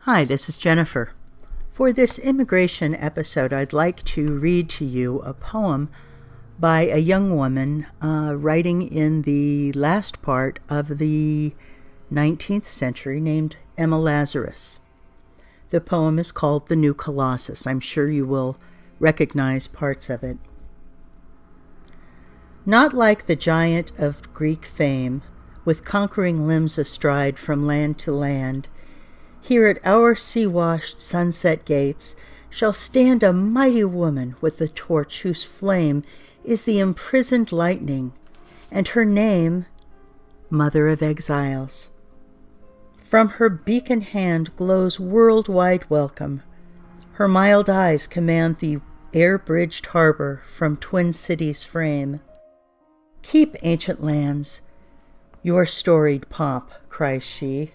Hi, this is Jennifer. For this immigration episode, I'd like to read to you a poem by a young woman writing in the last part of the 19th century named Emma Lazarus. The poem is called The New Colossus. I'm sure you will recognize parts of it. Not like the giant of Greek fame, with conquering limbs astride from land to land, here at our sea-washed sunset gates shall stand a mighty woman with the torch whose flame is the imprisoned lightning, and her name, Mother of Exiles. From her beacon hand glows worldwide welcome. Her mild eyes command the air-bridged harbor from twin cities' frame. Keep, ancient lands, your storied pomp, cries she.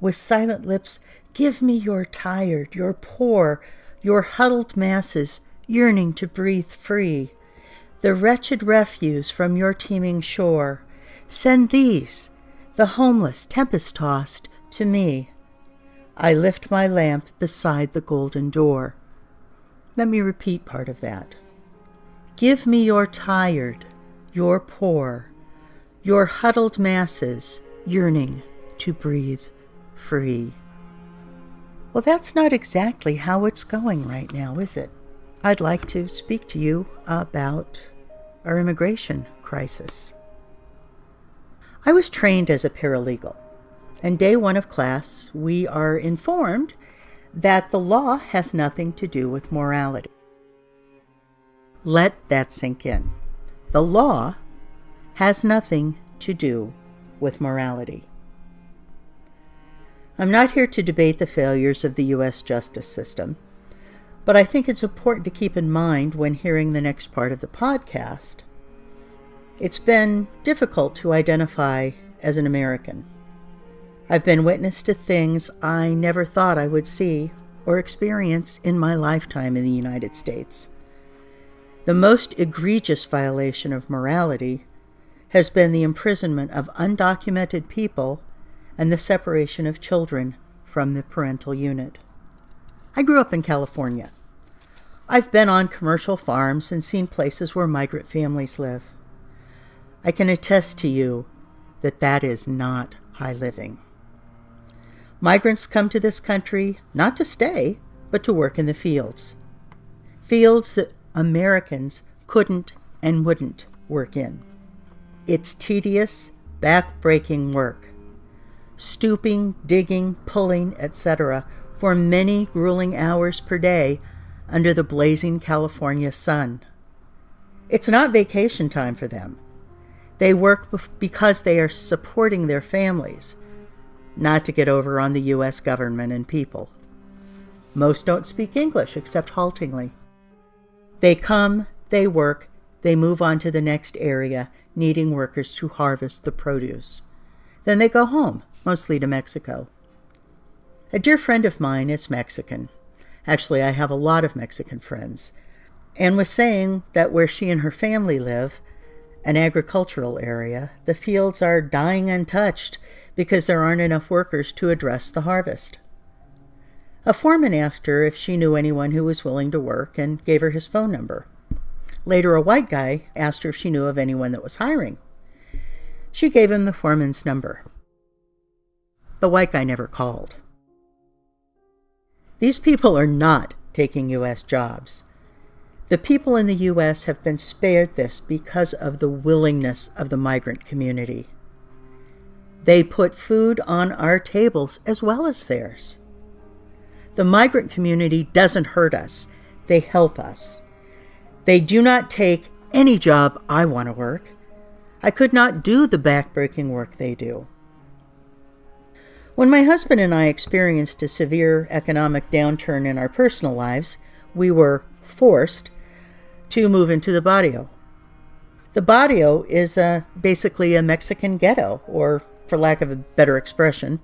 With silent lips, give me your tired, your poor, your huddled masses yearning to breathe free. The wretched refuse from your teeming shore, send these, the homeless, tempest-tossed, to me. I lift my lamp beside the golden door. Let me repeat part of that. Give me your tired, your poor, your huddled masses yearning to breathe free. Well, that's not exactly how it's going right now, is it? I'd like to speak to you about our immigration crisis. I was trained as a paralegal, and day one of class, we are informed that the law has nothing to do with morality. Let that sink in. The law has nothing to do with morality. I'm not here to debate the failures of the U.S. justice system, but I think it's important to keep in mind when hearing the next part of the podcast. It's been difficult to identify as an American. I've been witness to things I never thought I would see or experience in my lifetime in the United States. The most egregious violation of morality has been the imprisonment of undocumented people and the separation of children from the parental unit. I grew up in California. I've been on commercial farms and seen places where migrant families live. I can attest to you that that is not high living. Migrants come to this country not to stay, but to work in the fields. Fields that Americans couldn't and wouldn't work in. It's tedious, back-breaking work. Stooping, digging, pulling, etc., for many grueling hours per day under the blazing California sun. It's not vacation time for them. They work because they are supporting their families, not to get over on the U.S. government and people. Most don't speak English except haltingly. They come, they work, they move on to the next area, needing workers to harvest the produce. Then they go home, mostly to Mexico. A dear friend of mine is Mexican. Actually, I have a lot of Mexican friends, and was saying that where she and her family live, an agricultural area, the fields are dying untouched because there aren't enough workers to address the harvest. A foreman asked her if she knew anyone who was willing to work and gave her his phone number. Later, a white guy asked her if she knew of anyone that was hiring. She gave him the foreman's number. The white guy never called. These people are not taking U.S. jobs. The people in the U.S. have been spared this because of the willingness of the migrant community. They put food on our tables as well as theirs. The migrant community doesn't hurt us. They help us. They do not take any job I want to work. I could not do the back-breaking work they do. When my husband and I experienced a severe economic downturn in our personal lives, we were forced to move into the barrio. The barrio is basically a Mexican ghetto, or for lack of a better expression,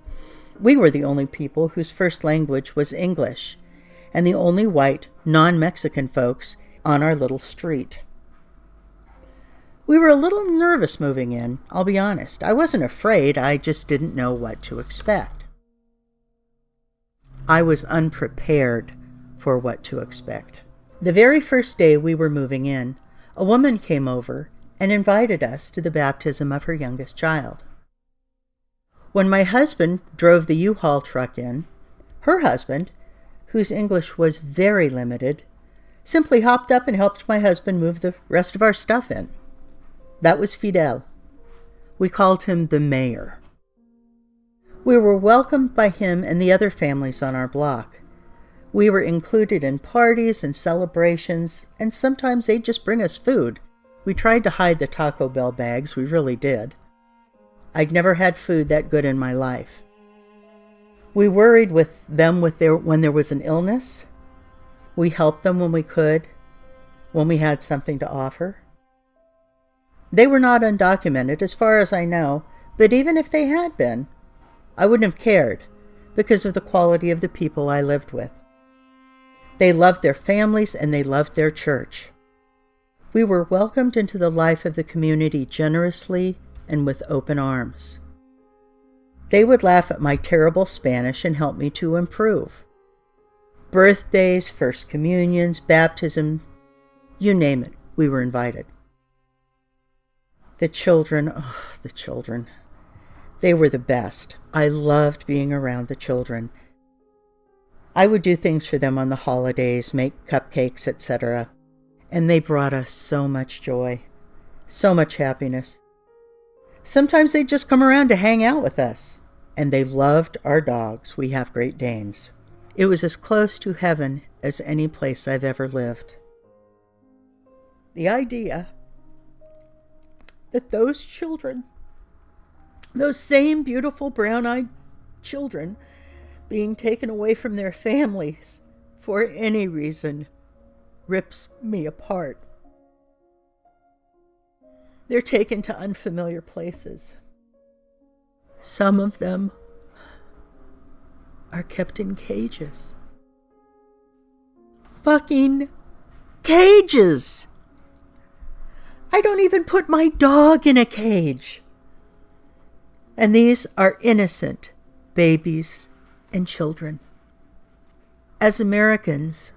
we were the only people whose first language was English, and the only white, non-Mexican folks on our little street. We were a little nervous moving in, I'll be honest. I wasn't afraid, I just didn't know what to expect. I was unprepared for what to expect. The very first day we were moving in, a woman came over and invited us to the baptism of her youngest child. When my husband drove the U-Haul truck in, her husband, whose English was very limited, simply hopped up and helped my husband move the rest of our stuff in. That was Fidel. We called him the mayor. We were welcomed by him and the other families on our block. We were included in parties and celebrations, and sometimes they'd just bring us food. We tried to hide the Taco Bell bags, we really did. I'd never had food that good in my life. We worried with them when there was an illness. We helped them when we could, when we had something to offer. They were not undocumented, as far as I know, but even if they had been, I wouldn't have cared because of the quality of the people I lived with. They loved their families and they loved their church. We were welcomed into the life of the community generously and with open arms. They would laugh at my terrible Spanish and help me to improve. Birthdays, first communions, baptism, you name it, we were invited. The children, they were the best. I loved being around the children. I would do things for them on the holidays, make cupcakes, etc. And they brought us so much joy, so much happiness. Sometimes they'd just come around to hang out with us. And they loved our dogs. We have Great Danes. It was as close to heaven as any place I've ever lived. The idea that those children, those same beautiful brown-eyed children, being taken away from their families for any reason rips me apart. They're taken to unfamiliar places. Some of them are kept in cages. Fucking cages! I don't even put my dog in a cage. And these are innocent babies and children. As Americans,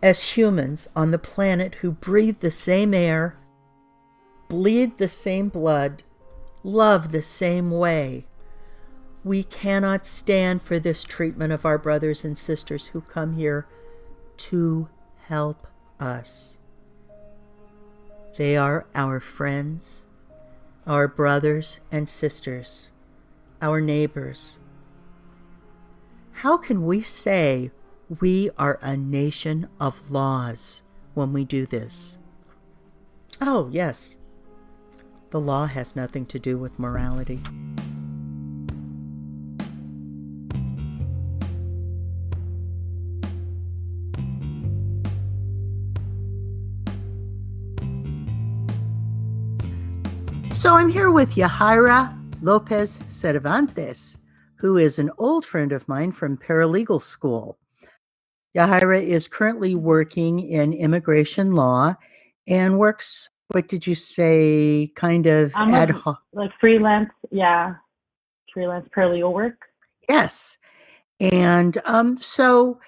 as humans on the planet who breathe the same air, bleed the same blood, love the same way, we cannot stand for this treatment of our brothers and sisters who come here to help us. They are our friends, our brothers and sisters, our neighbors. How can we say we are a nation of laws when we do this? Oh, yes. The law has nothing to do with morality. So I'm here with Yahaira Lopez Cervantes, who is an old friend of mine from paralegal school. Yahaira is currently working in immigration law and works, what did you say, kind of ad hoc? Like freelance, yeah, freelance paralegal work. Yes. And so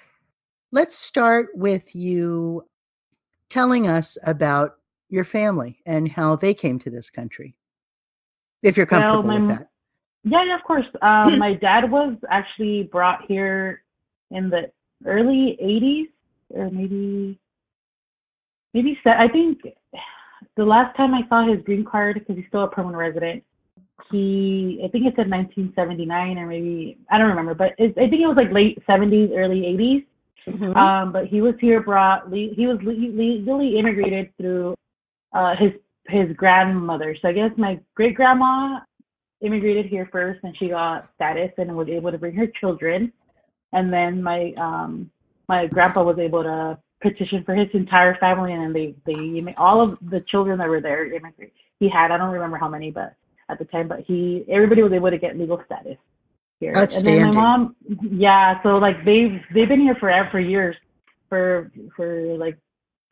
let's start with you telling us about your family and how they came to this country, if you're comfortable with that. Yeah, of course. My dad was actually brought here in the early 80s, or maybe, I think the last time I saw his green card, because he's still a permanent resident, I think it said 1979, or maybe, I don't remember, but I think it was like late 70s, early 80s. Mm-hmm. But he was here he was legally immigrated through his grandmother. So I guess my great-grandma immigrated here first, and she got status and was able to bring her children. And then my grandpa was able to petition for his entire family, and then they all of the children that were there immigrated. He had, I don't remember how many, but at the time, but everybody was able to get legal status here. And then my mom, yeah, so like they've been here for years, for like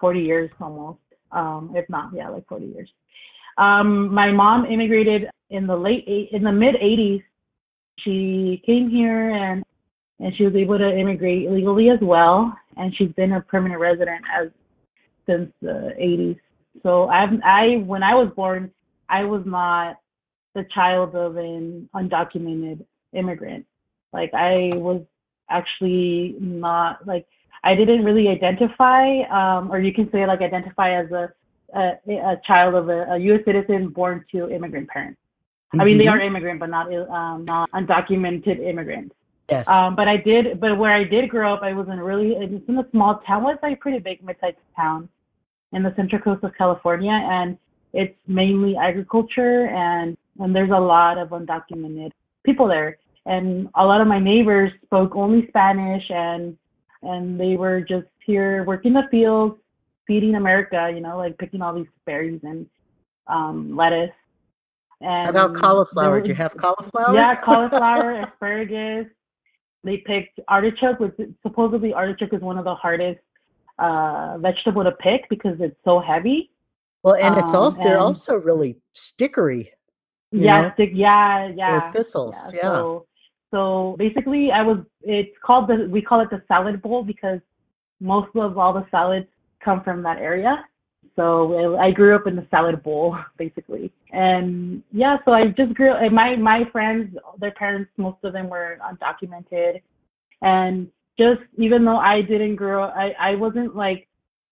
40 years almost, if not, yeah, like 40 years. My mom immigrated in the mid 80s. She came here, and and she was able to immigrate legally as well. And she's been a permanent resident as since the 80s. So when I was born, I was not the child of an undocumented immigrant. Like I was actually not like I didn't really identify, or you can say like identify as a child of a U.S. citizen born to immigrant parents. I mean, they are Mm-hmm. immigrant, but not undocumented immigrants. Yes. But where I did grow up, it's in a small town. Well, it's like a pretty big mid-sized town in the central coast of California, and it's mainly agriculture, and there's a lot of undocumented people there. And a lot of my neighbors spoke only Spanish, and they were just here working the fields, feeding America, like picking all these berries and lettuce. How about And there cauliflower? were, Do you have cauliflower? yeah, cauliflower, asparagus. They picked artichoke, which supposedly artichoke is one of the hardest vegetable to pick because it's so heavy. Well, and they're And also really stickery, you yeah, know, stick, yeah, they're yeah, thistles. yeah. Yeah. So basically, we call it the salad bowl because most of all the salads come from that area. So I grew up in the salad bowl, basically. And yeah, so I just grew, and my friends, their parents, most of them were undocumented. And just even though I didn't grow, I wasn't like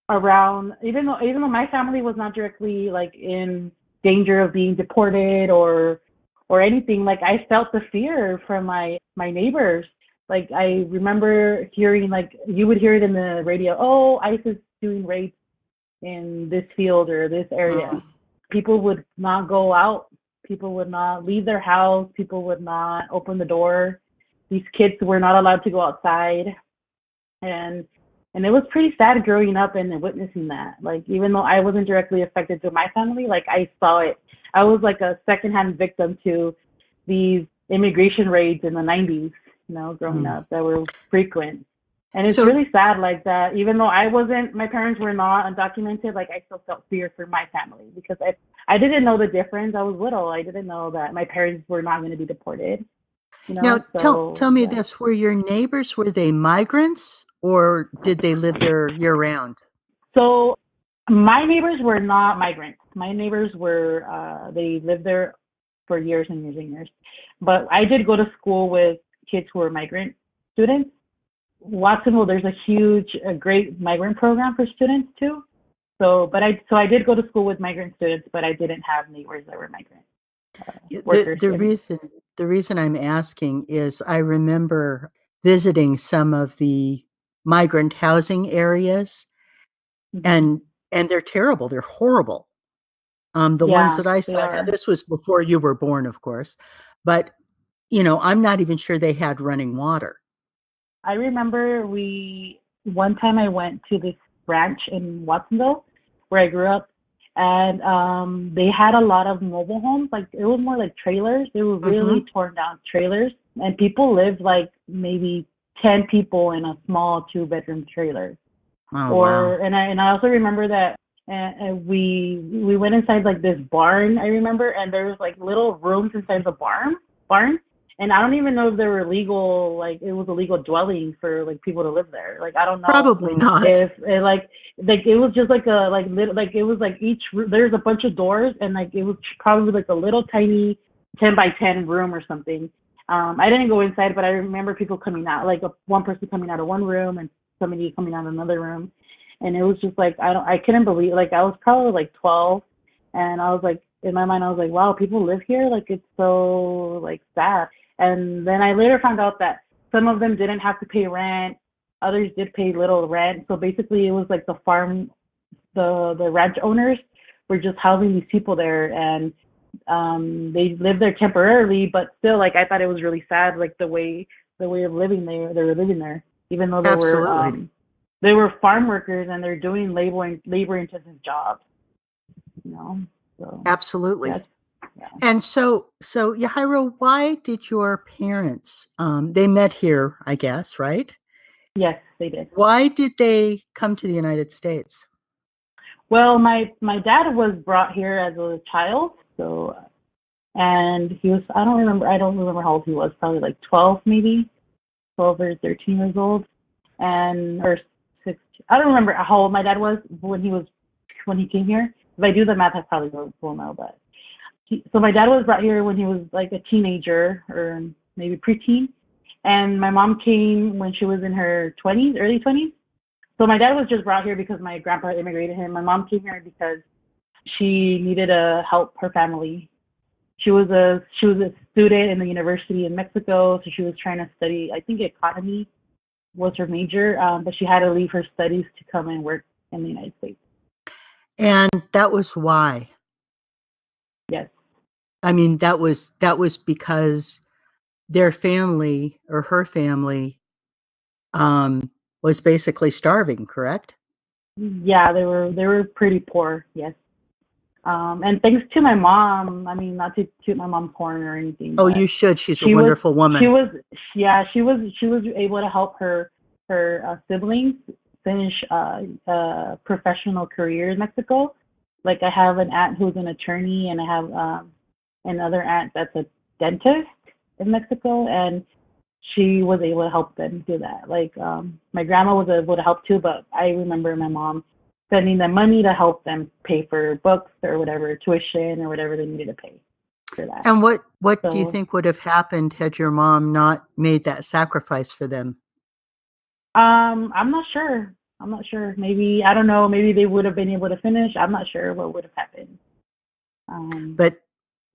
around, even though my family was not directly like in danger of being deported or anything, like I felt the fear from my neighbors. Like I remember hearing, like you would hear it in the radio, oh, ICE is doing raids in this field or this area. Mm. People would not go out. People would not leave their house. People would not open the door. These kids were not allowed to go outside. And and it was pretty sad growing up and witnessing that. Like even though I wasn't directly affected through my family, like I saw it. I was like a secondhand victim to these immigration raids in the 90s, growing Mm. up that were frequent. And it's So really sad like that. Even though my parents were not undocumented, like I still felt fear for my family because I didn't know the difference. I was little. I didn't know that my parents were not going to be deported, now tell So me yeah. this, were your neighbors, were they migrants or did they live there year round? So my neighbors were not migrants. My neighbors were they lived there for years and years and years. But I did go to school with kids who were migrant students. Watsonville, there's a great migrant program for students too. So I did go to school with migrant students, but I didn't have neighbors that were migrant The workers. the reason the reason I'm asking is I remember visiting some of the migrant housing areas, Mm-hmm. and they're terrible, they're horrible. The ones Yeah, that I they saw, now are. this was before you were born, of course, but, I'm not even sure they had running water. I remember one time I went to this ranch in Watsonville where I grew up, and they had a lot of mobile homes. Like it was more like trailers. They were really Mhm. torn down trailers, and people lived like maybe 10 people in a small two-bedroom trailer. Oh, wow. And I also remember that we went inside like this barn. I remember, and there was like little rooms inside the barn, and I don't even know if they were legal. Like it was a legal dwelling for like people to live there. Like I don't know Probably not. if it, like it was just like a like little like it was like there's a bunch of doors, and like it was probably like a little tiny 10 by 10 room or something. I didn't go inside, but I remember people coming out, like one person coming out of one room and somebody coming out of another room. And it was just like I couldn't believe, like I was probably like 12, and I was like, in my mind I was like, wow, people live here, like it's so like sad. And then I later found out that some of them didn't have to pay rent, others did pay little rent. So basically it was like the ranch owners were just housing these people there, and they lived there temporarily, but still, like I thought it was really sad, like the way of living they were living there, even though Absolutely. they were farm workers and they're doing labor intensive jobs, you know. So Absolutely. that's yeah. And so Yahaira, why did your parents, they met here, I guess, right? Yes, they did. Why did they come to the United States? Well, my dad was brought here as a child, so and he was I don't remember how old he was, probably like 12 maybe. 12 or 13 years old, and or 6. I don't remember how old my dad was when he came here. If I do the math, I probably will know. But so my dad was brought here when he was like a teenager or maybe preteen, and my mom came when she was in her 20s, early 20s. So my dad was just brought here because my grandpa immigrated him. My mom came here because she needed to help her family. She was a student in the university in Mexico, so she was trying to study. I think economy was her major, but she had to leave her studies to come and work in the United States. And that was why. Yes. I mean, that was because their family or her family was basically starving, correct? Yeah, they were pretty poor. Yes. And thanks to my mom, I mean, not to toot my mom's horn or anything, Oh, but you should. She's a she was wonderful woman. she was able to help her siblings finish professional career in Mexico. Like I have an aunt who's an attorney, and I have another aunt that's a dentist in Mexico, and she was able to help them do that. Like my grandma was able to help too, but I remember my mom sending them money to help them pay for books or whatever, tuition or whatever they needed to pay for that. And what do you So think would have happened had your mom not made that sacrifice for them? I'm not sure. I'm not sure. Maybe I don't know. Maybe they would have been able to finish. I'm not sure what would have happened. But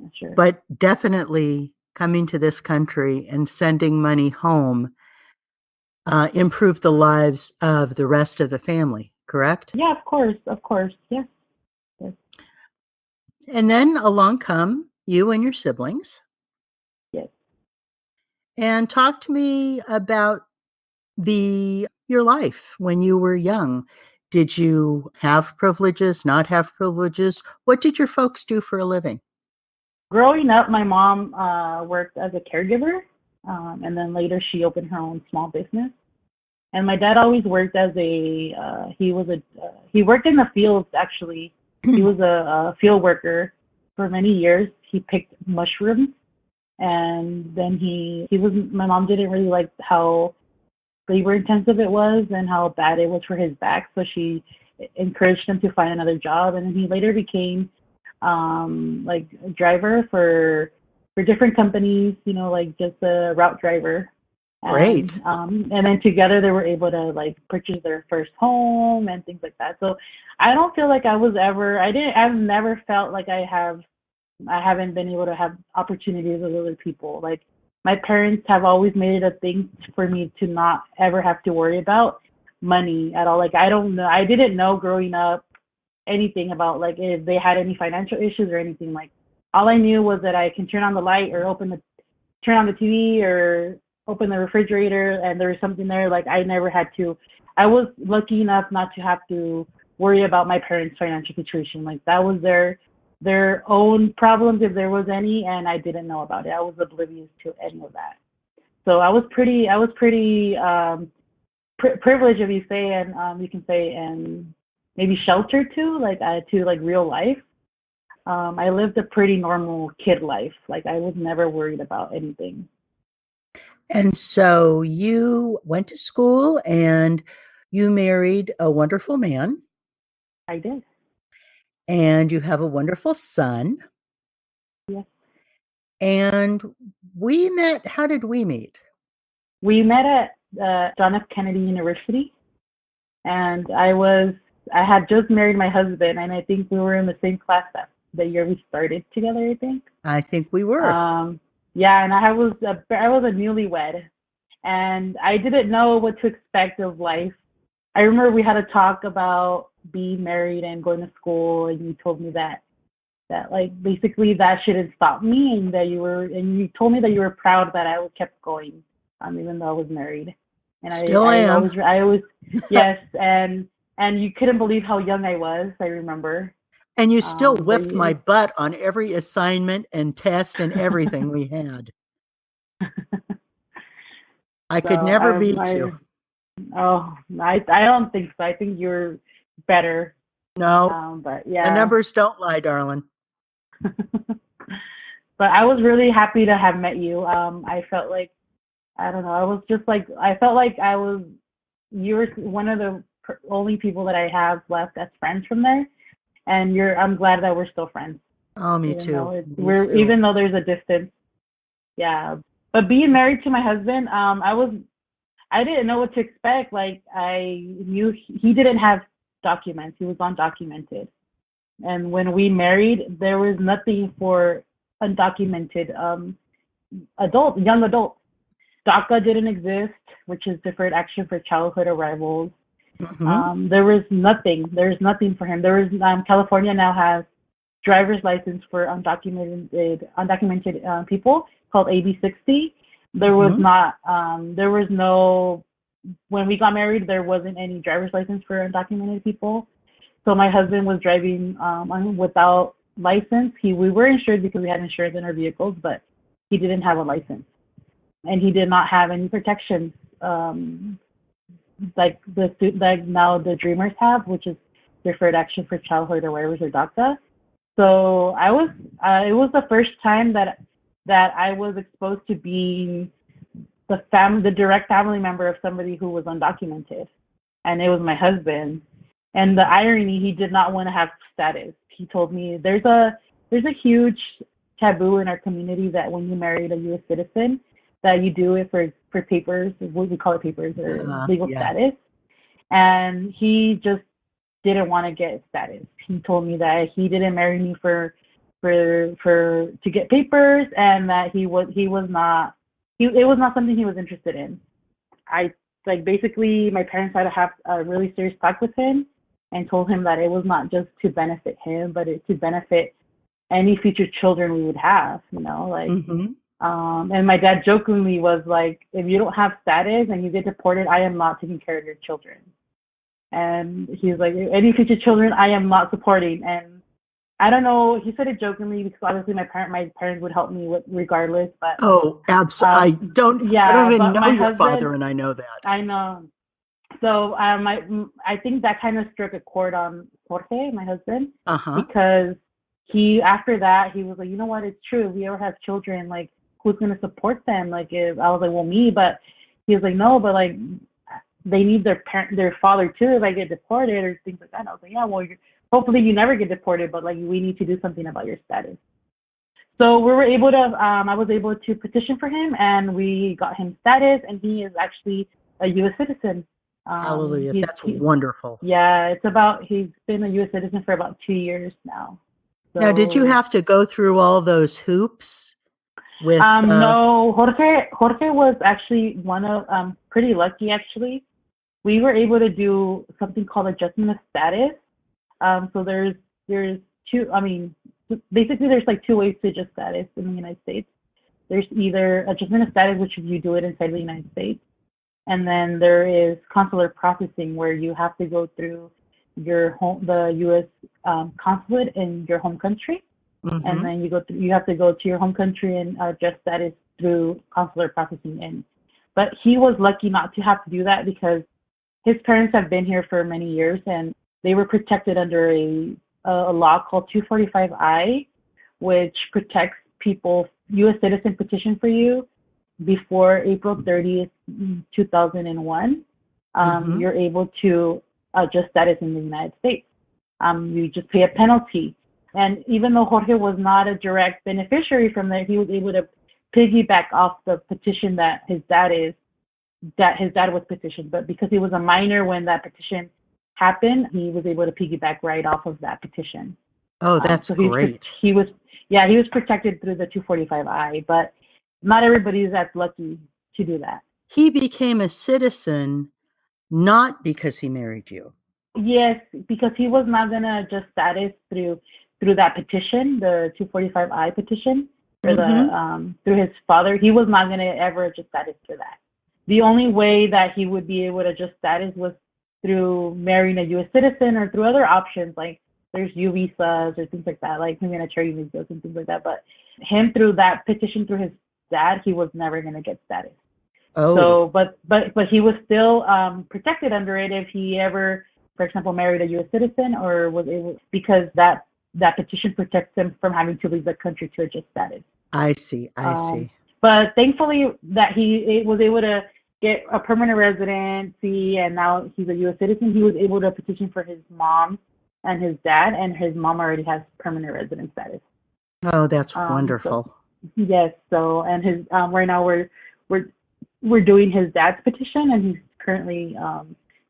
Not sure. but definitely coming to this country and sending money home improved the lives of the rest of the family, correct? Yeah, of course. Yes, yes, And then along come you and your siblings. yes. And talk to me about your life when you were young. Did you have privileges, not have privileges? What did your folks do for a living? Growing up, my mom worked as a caregiver, and then later she opened her own small business. And my dad always worked as he worked in the fields actually. He was a field worker for many years. He picked mushrooms, and then my mom didn't really like how labor intensive it was and how bad it was for his back, so she encouraged him to find another job, and then he later became like a driver for different companies, like just a route driver. Great. And then together they were able to like purchase their first home and things like that. So I don't feel like I've never felt like I haven't been able to have opportunities with other people. Like my parents have always made it a thing for me to not ever have to worry about money at all. Like I didn't know growing up anything about like if they had any financial issues or anything. Like all I knew was that I can turn on the light or turn on the TV or open the refrigerator and there was something there. Like I never had to. I was lucky enough not to have to worry about my parents' financial situation. Like that was their own problems if there was any, and I didn't know about it. I was oblivious to any of that. So I was pretty privileged, if you say, and you can say, and maybe sheltered too, like to like real life. I lived a pretty normal kid life. Like I was never worried about anything. And so you went to school and you married a wonderful man. I did. And you have a wonderful son. Yes. And we met. How did we meet? We met at John F. Kennedy University, and I had just married my husband, and I think we were in the same class the year we started together. I think we were. Yeah, and I was a newlywed, and I didn't know what to expect of life. I remember we had a talk about being married and going to school, and you told me that like basically that shouldn't stop me, and you told me that you were proud that I kept going, even though I was married. And Still am. I always yes, and you couldn't believe how young I was. I remember. And you still whipped my butt on every assignment and test and everything we had. I could never beat you. Oh, I don't think so. I think you're better. No, but yeah. The numbers don't lie, darling. But I was really happy to have met you. I felt like I don't know. I was just like, I felt like you were one of the only people that I have left as friends from there. And I'm glad that we're still friends, Oh, me even though too. Me too. even though there's a distance. Yeah. But being married to my husband, I didn't know what to expect. Like I knew he didn't have documents. He was undocumented. And when we married, there was nothing for undocumented young adults. DACA didn't exist, which is Deferred Action for Childhood Arrivals. Hmm. There was nothing. There's nothing for him. There was California now has driver's license for undocumented people called AB 60. There was Hmm. not. There was no. When we got married, there wasn't any driver's license for undocumented people. So my husband was driving without license. We were insured because we had insurance in our vehicles, but he didn't have a license, and he did not have any protections like now the Dreamers have, which is Deferred Action for Childhood Arrivals or DACA. So it was the first time that I was exposed to being the direct family member of somebody who was undocumented, and it was my husband. And the irony, he did not want to have status. He told me there's a huge taboo in our community that when you marry a U.S. citizen, that you do it for papers, what we call it papers or legal Yeah. status. And he just didn't want to get status. He told me that he didn't marry me for to get papers, and that he was not it was not something he was interested in. I like basically my parents had to have a really serious talk with him and told him that it was not just to benefit him, but it to benefit any future children we would have, like Hmm. and my dad jokingly was like, if you don't have status and you get deported, I am not taking care of your children. And he's like, any future children, I am not supporting. And I don't know, he said it jokingly because obviously my parents would help me with regardless. But Oh, absolutely. I don't yeah, even but know my your husband, father, and I know that. I know. So I think that kind of struck a chord on Jorge, my husband, Uh-huh. because after that he was like, you know what, it's true. If we ever have children, like who's gonna support them? Like if I was like, well, me, but he was like, no, but like they need their father too if I get deported or things like that. And I was like, yeah, well, hopefully you never get deported, but like we need to do something about your status. So we were able to, I was able to petition for him, and we got him status, and he is actually a U.S. citizen. Hallelujah. That's wonderful. Yeah, he's been a U.S. citizen for about 2 years now. Now, did you So, have to go through all those hoops with no, Jorge was actually pretty lucky actually. We were able to do something called adjustment of status. So there's two. I mean, basically there's like two ways to adjust status in the United States. There's either adjustment of status, which you do it inside the United States, and then there is consular processing, where you have to go through the U.S. Consulate in your home country, and hmm then you have to go to your home country and adjust status through consular processing. But he was lucky not to have to do that because his parents have been here for many years, and they were protected under a law called 245I, which protects people, U.S. citizen petition for you before April 30th, 2001. hmm You're able to adjust status in the United States. You just pay a penalty. And even though Jorge was not a direct beneficiary from that, he was able to piggyback off the petition that his dad was petitioned. But because he was a minor when that petition happened, he was able to piggyback right off of that petition. Oh, that's So great. he was yeah, he was protected through the 245I, but not everybody is as lucky to do that. He became a citizen not because he married you. Yes, because he was not gonna adjust status through that petition, the 245I petition, or Hmm. through his father. He was not gonna ever adjust status for that. The only way that he would be able to adjust status was through marrying a U.S. citizen or through other options like there's U visas or things like that, like humanitarian visas and things like that. But him through that petition through his dad, he was never gonna get status. Oh, So, but he was still protected under it if he ever, for example, married a U.S. citizen or was able, because that petition protects him from having to leave the country to adjust status. I see. I Um, see. But thankfully that he was able to get a permanent residency, and now he's a U.S. citizen. He was able to petition for his mom and his dad, and his mom already has permanent resident status. Oh, that's So wonderful. yes, so and his right now we're doing his dad's petition, and he's currently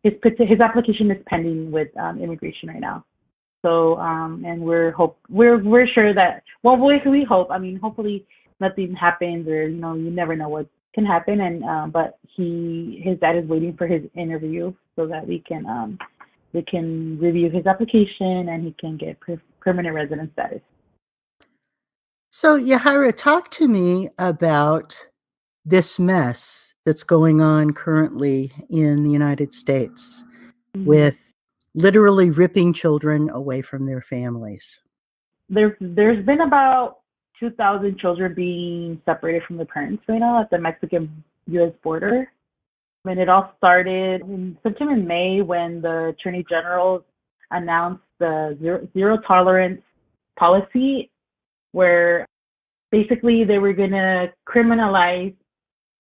his application is pending with immigration right now. So and we're sure that, well, we hope. I mean, hopefully nothing happens, or you never know what can happen. And but his dad is waiting for his interview so that we can review his application, and he can get permanent resident status. So, Yahaira, talk to me about this mess that's going on currently in the United States with literally ripping children away from their families. There's been about 2,000 children being separated from their parents right now at the Mexican-U.S. border. And it all started sometime in May when the Attorney General announced the zero tolerance policy, where basically they were going to criminalize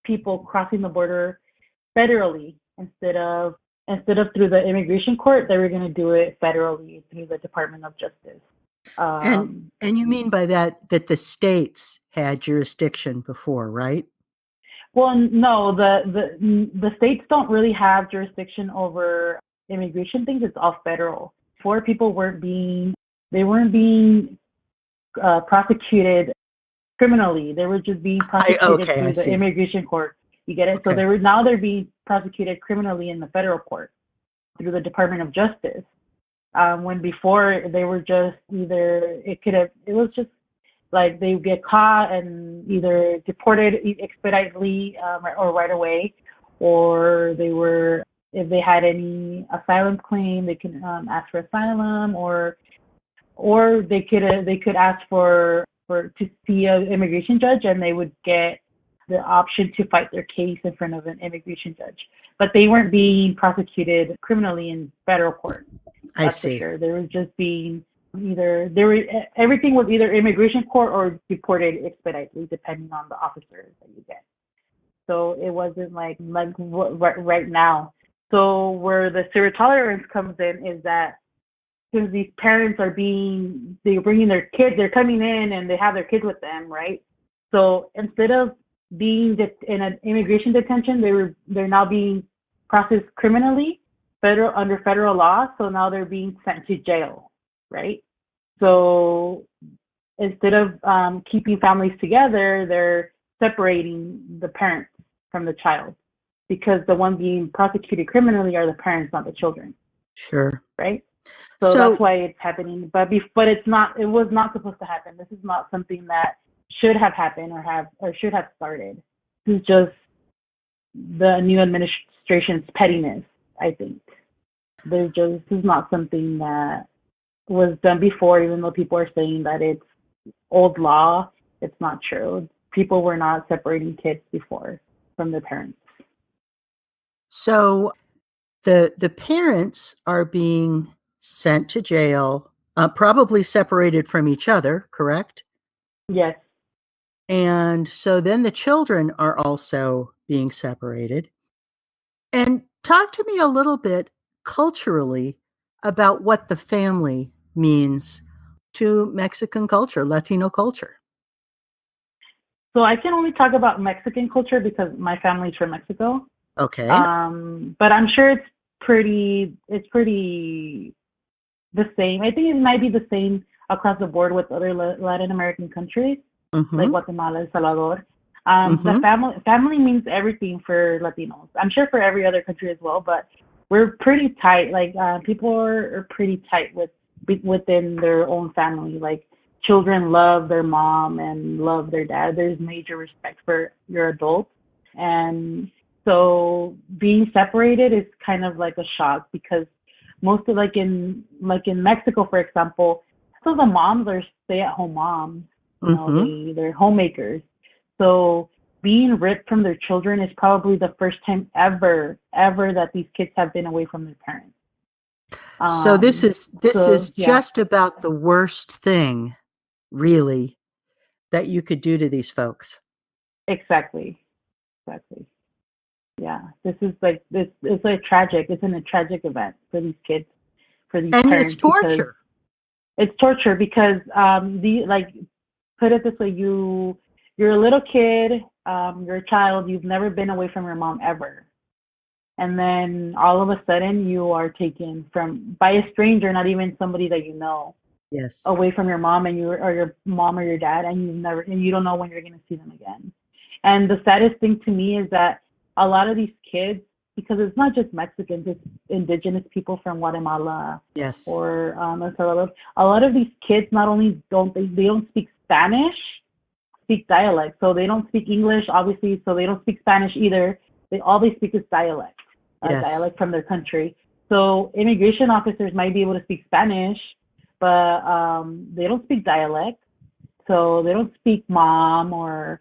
people crossing the border federally instead of through the immigration court. They were going to do it federally through the Department of Justice. And you mean by that the states had jurisdiction before, right? Well, no, the states don't really have jurisdiction over immigration things. It's all federal. Before, people weren't being prosecuted criminally. They were just being prosecuted through the immigration court. You get it? Okay. So they're being prosecuted criminally in the federal court through the Department of Justice. When before they were just it was just like they would get caught and either deported expeditiously or right away, or if they had any asylum claim, they can ask for asylum, or they could ask to see an immigration judge, and they would get the option to fight their case in front of an immigration judge. But they weren't being prosecuted criminally in federal court. I see. For sure. They were just being everything was either immigration court or deported expeditiously, depending on the officers that you get. So it wasn't like right now. So where the zero tolerance comes in is that since these parents they're bringing their kids, they're coming in and they have their kids with them, right? So instead of being in an immigration detention, they're now being processed criminally, under federal law. So now they're being sent to jail, right? So instead of keeping families together, they're separating the parents from the child, because the one being prosecuted criminally are the parents, not the children. Sure. Right. So that's why it's happening. But it's not. It was not supposed to happen. This is not something that should have happened or should have started. This is just the new administration's pettiness, I think. This is not something that was done before, even though people are saying that it's old law. It's not true. People were not separating kids before from their parents. So the parents are being sent to jail, probably separated from each other, correct? Yes. And so then the children are also being separated. And talk to me a little bit culturally about what the family means to Mexican culture, Latino culture. So I can only talk about Mexican culture because my family's from Mexico. Okay. But I'm sure it's pretty the same. I think it might be the same across the board with other Latin American countries, like Guatemala, El Salvador. The family means everything for Latinos. I'm sure for every other country as well, but we're pretty tight. Like people are pretty tight within their own family. Like children love their mom and love their dad. There's major respect for your adults, and so being separated is kind of like a shock, because most of like in Mexico, for example, so the moms are stay-at-home moms. You know, they're homemakers. So being ripped from their children is probably the first time ever that these kids have been away from their parents. So this is just about the worst thing, really, that you could do to these folks. Exactly. Exactly. Yeah. This is like this. It's like tragic. It's a tragic event for these kids, for these And it's parents, because torture. it's torture. Because the like put it this way, you're a little kid, you're a child, you've never been away from your mom ever. And then all of a sudden you are taken from by a stranger, not even somebody that you know, Yes. away from your mom and you or your mom or your dad, and you don't know when you're gonna see them again. And the saddest thing to me is that a lot of these kids, because it's not just Mexicans, it's indigenous people from Guatemala Yes. or El Salvador. A lot of these kids not only they don't speak Spanish, speak dialect. So they don't speak English, obviously. So they don't speak Spanish either. All they speak is dialect, Yes. dialect from their country. So immigration officers might be able to speak Spanish, but they don't speak dialect. So they don't speak mom or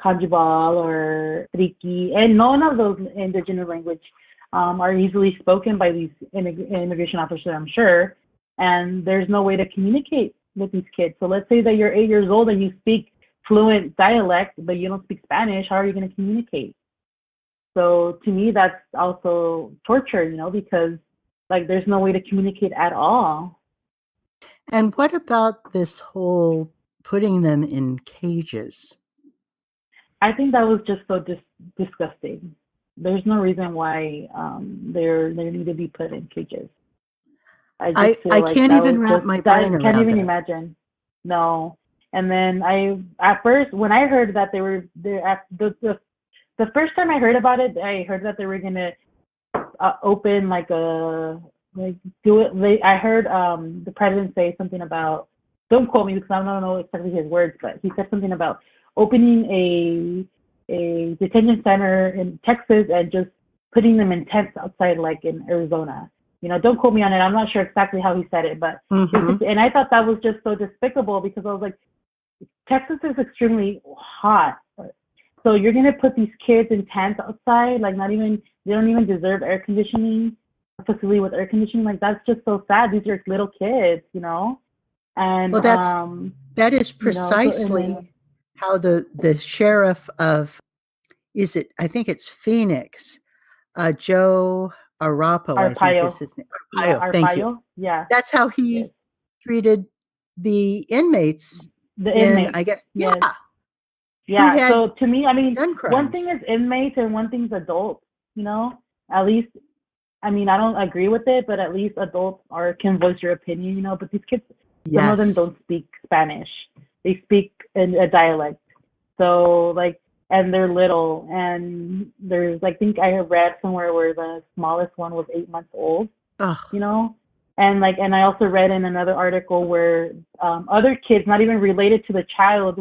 Kanjibal or Riki, and none of those indigenous language are easily spoken by these immigration officers, I'm sure. And there's no way to communicate with these kids. So let's say that you're 8 years old and you speak fluent dialect, but you don't speak Spanish. How are you going to communicate? So to me, that's also torture, because like there's no way to communicate at all. And what about this whole putting them in cages? I think that was just so disgusting. There's no reason why they need to be put in cages. I just I feel like can't that even was wrap just my I brain can't around even that. imagine. No. And then I at first when I heard that they were there at the first time I heard about it, I heard that they were gonna open like a like do it. I heard the president say something about, don't quote me because I don't know exactly his words, but he said something about opening a detention center in Texas and just putting them in tents outside like in Arizona. Don't quote me on it. I'm not sure exactly how he said it, but Mm-hmm. and I thought that was just so despicable because I was like, Texas is extremely hot. So you're gonna put these kids in tents outside, like not even they don't even deserve air conditioning, a facility with air conditioning. Like that's just so sad. These are little kids. And Well, that is so and then precisely how the sheriff of, I think it's Phoenix, Joe Arapo, I think is Arpaio, his name. yeah, Arpaio, thank you. Arpaio, yeah, That's how yes, he treated the inmates the in, inmates, I guess, yes, who yeah. had So to me, I mean, done one thing crimes. is inmates and one thing's adults. At least I mean, I don't agree with it, but at least adults can voice your opinion. But these kids, some of them Yes. don't speak Spanish. They speak in a dialect. So like, and they're little, and I think I have read somewhere where the smallest one was 8 months old. Oh, You know, and I also read in another article where other kids, not even related to the child,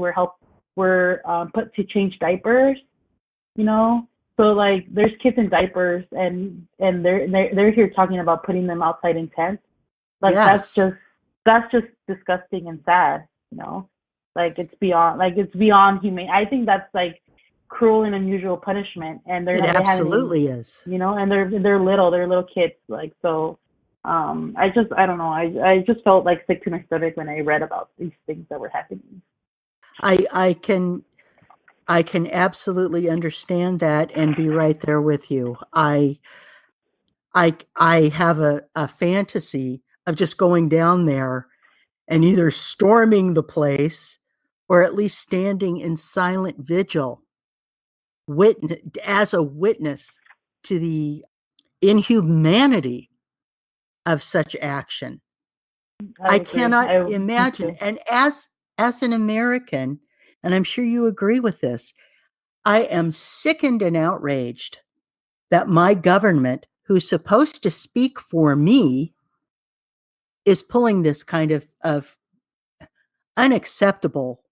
were put to change diapers. You know, so like there's kids in diapers and they're here talking about putting them outside in tents. Like yes. that's just disgusting and sad. Like it's beyond humane. I think that's like cruel and unusual punishment, and It they haven't even, absolutely is. and they're little kids, like. So I don't know, I just felt like sick to my stomach when I read about these things that were happening. I can absolutely understand that and be right there with you. I have a fantasy of just going down there and either storming the place or at least standing in silent vigil as a witness to the inhumanity of such action. I I agree. cannot Me imagine. too. And as an American, and I'm sure you agree with this, I am sickened and outraged that my government, who's supposed to speak for me, is pulling this kind of unacceptable.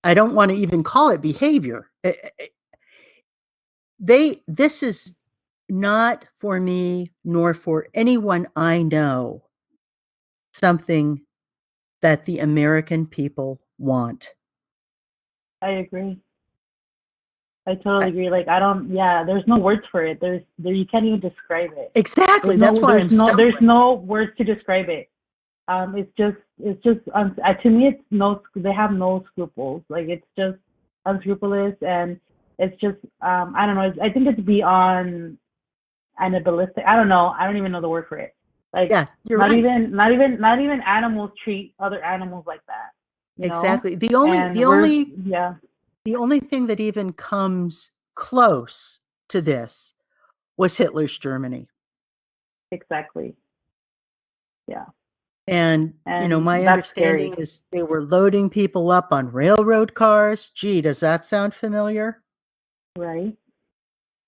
I don't want to even call it behavior. This is not for me nor for anyone I know something that the American people want. I agree. I totally agree. Like I don't. Yeah, there's no words for it. You can't even describe it. Exactly. That's why I'm There's stumbling. no words to describe it. It's just to me it's no, they have no scruples. Like it's just unscrupulous, and it's just I don't know. I think it's beyond animalistic. I don't know. I don't even know the word for it. Like Yeah, you're right. not even animals treat other animals like that. You know, Exactly. and yeah, The only thing that even comes close to this was Hitler's Germany. exactly. Yeah, And, and my that's understanding scary, is they were loading people up on railroad cars. Gee, does that sound familiar? right?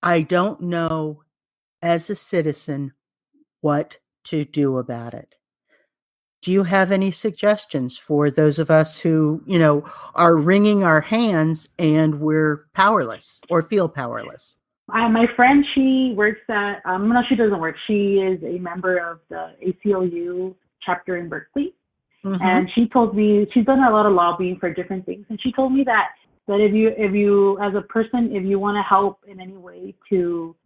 I don't know as a citizen what to do about it. Do you have any suggestions for those of us who, are wringing our hands and we're powerless or feel powerless? My friend, she works at, no, she doesn't work. She is a member of the ACLU chapter in Berkeley. Mm-hmm. And she told me she's done a lot of lobbying for different things. And she told me that if you, as a person, if you want to help in any way to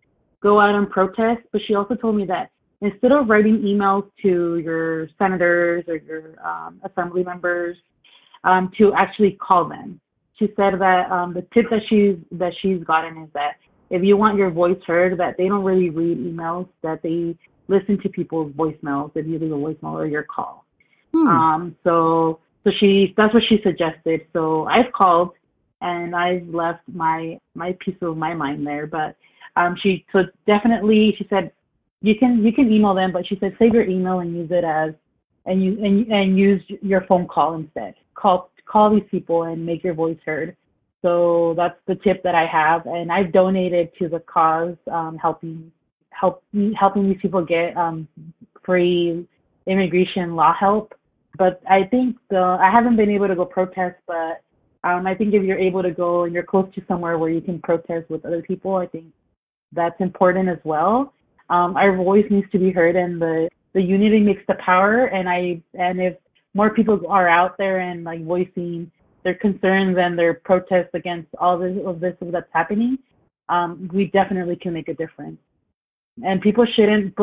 go out and protest, but she also told me that instead of writing emails to your senators or your assembly members, to actually call them. She said that the tip that she's gotten is that if you want your voice heard, that they don't really read emails, that they listen to people's voicemails if you leave a voicemail or your call. Hmm. That's what she suggested. So I've called and I've left my piece of my mind there. But definitely she said you can email them, but she said save your email and use it as and use your phone call instead. Call these people and make your voice heard. So that's the tip that I have, and I've donated to the cause, helping these people get free immigration law help. But I think I haven't been able to go protest, but I think if you're able to go and you're close to somewhere where you can protest with other people, I think that's important as well. Our voice needs to be heard, and the unity makes the power. And if more people are out there and like voicing their concerns and their protests against all this that's happening, we definitely can make a difference. And people shouldn't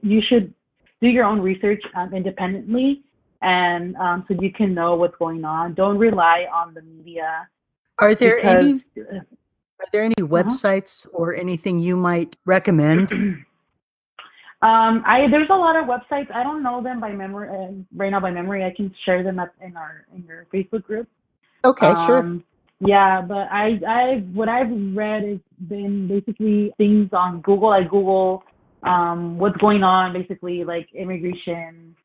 you should do your own research independently, and so you can know what's going on. Don't rely on the media Are there because any Are there any uh-huh. websites or anything you might recommend? I there's a lot of websites. I don't know them by memory right now by memory. I can share them in your Facebook group. Okay, sure. Yeah, but what I've read has been basically things on Google. I Google what's going on, basically like immigration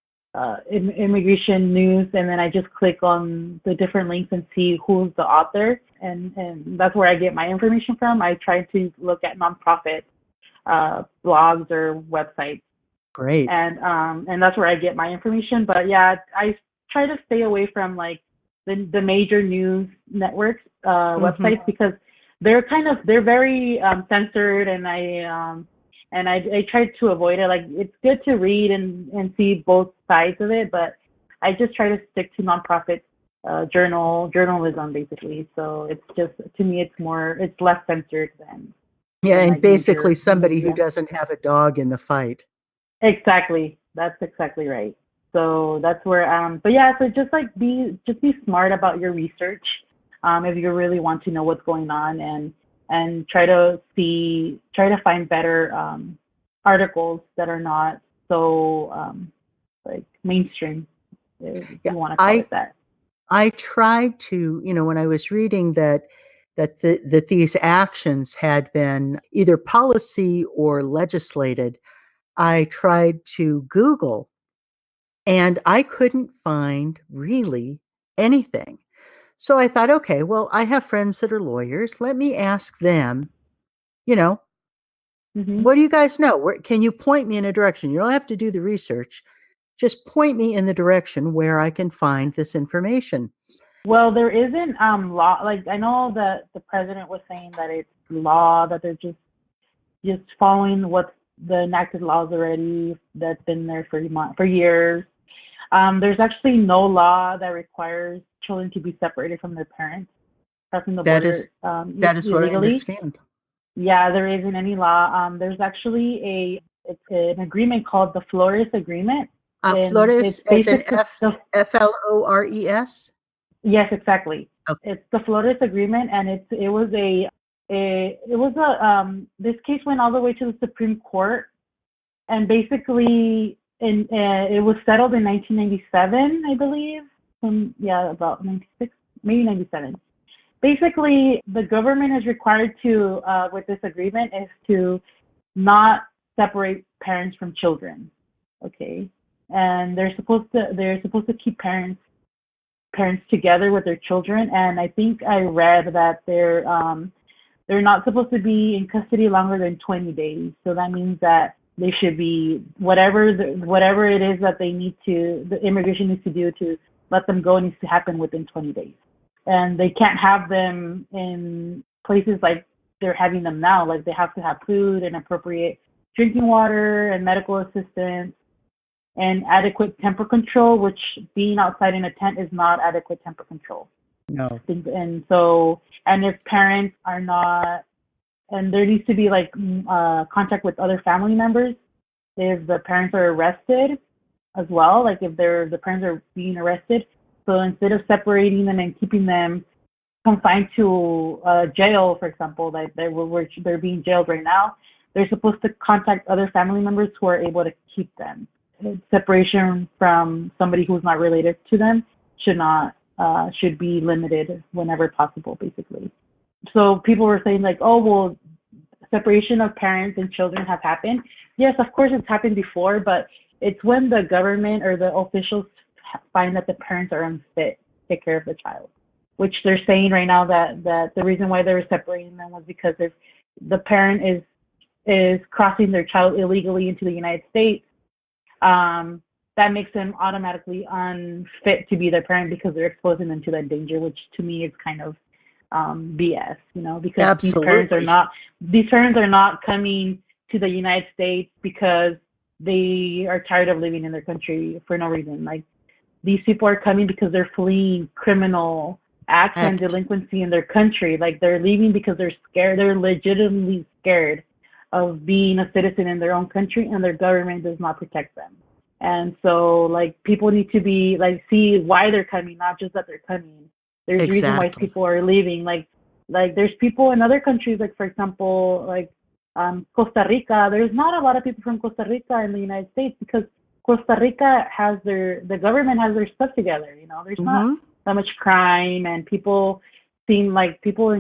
news, and then I just click on the different links and see who's the author, and that's where I get my information from. I try to look at nonprofit blogs or websites, Great. and that's where I get my information. But yeah, I try to stay away from like the major news networks Mm-hmm. websites because they're very censored, and I try to avoid it. Like it's good to read and see both sides of it, but I just try to stick to nonprofit journalism basically. So it's just to me it's less censored Yeah, than and like basically major somebody who media. doesn't have a dog in the fight. Exactly. That's exactly right. So that's where but yeah, so just be smart about your research. If you really want to know what's going on, and try to find better articles that are not so like mainstream, if Yeah, you want to call I it that. I tried to, when I was reading that these actions had been either policy or legislated, I tried to Google and I couldn't find really anything. So I thought, okay, well, I have friends that are lawyers. Let me ask them, you know, Hmm. what do you guys know? Can you point me in a direction? You don't have to do the research. Just point me in the direction where I can find this information. Well, there isn't law. Like I know that the president was saying that it's law, that they're just following what's the enacted laws already that's been there for years. There's actually no law that requires children to be separated from their parents crossing the That is border that is what I illegally. understand. Yeah, there isn't any law. There's actually it's an agreement called the Flores Agreement, and Flores it's as in basic to the Flores. yes, exactly. Okay. It's the Flores Agreement, and this case went all the way to the Supreme Court, and basically, it was settled in 1997, I believe. Yeah, about 96, maybe 97. Basically, the government is required to, with this agreement, is to not separate parents from children. Okay, and they're supposed to keep parents together with their children. And I think I read that they're not supposed to be in custody longer than 20 days. So that means that they should be whatever it is that the immigration needs to do to let them go needs to happen within 20 days. And they can't have them in places like they're having them now. Like they have to have food and appropriate drinking water and medical assistance and adequate temper control, which being outside in a tent is not adequate temper control. No. And so, and if parents are not, and there needs to be like contact with other family members if the parents are arrested as well, like if the parents are being arrested. So instead of separating them and keeping them confined to jail, for example, like they're being jailed right now, they're supposed to contact other family members who are able to keep them. Separation from somebody who's not related to them should be limited whenever possible, basically. So people were saying like, oh well, separation of parents and children have happened. Yes, of course it's happened before, but it's when the government or the officials find that the parents are unfit to take care of the child, which they're saying right now that the reason why they were separating them was because if the parent is crossing their child illegally into the United States, that makes them automatically unfit to be their parent because they're exposing them to that danger, which to me is kind of BS, because Absolutely. these parents are not coming to the United States because they are tired of living in their country for no reason. Like these people are coming because they're fleeing criminal acts and delinquency in their country. Like they're leaving because they're scared. They're legitimately scared of being a citizen in their own country, and their government does not protect them. And so, like, people need to be like see why they're coming, not just that they're coming. There's a reason why people are leaving. Like there's people in other countries, like for example, like Costa Rica. There's not a lot of people from Costa Rica in the United States because Costa Rica the government has their stuff together. There's not that much crime, and people in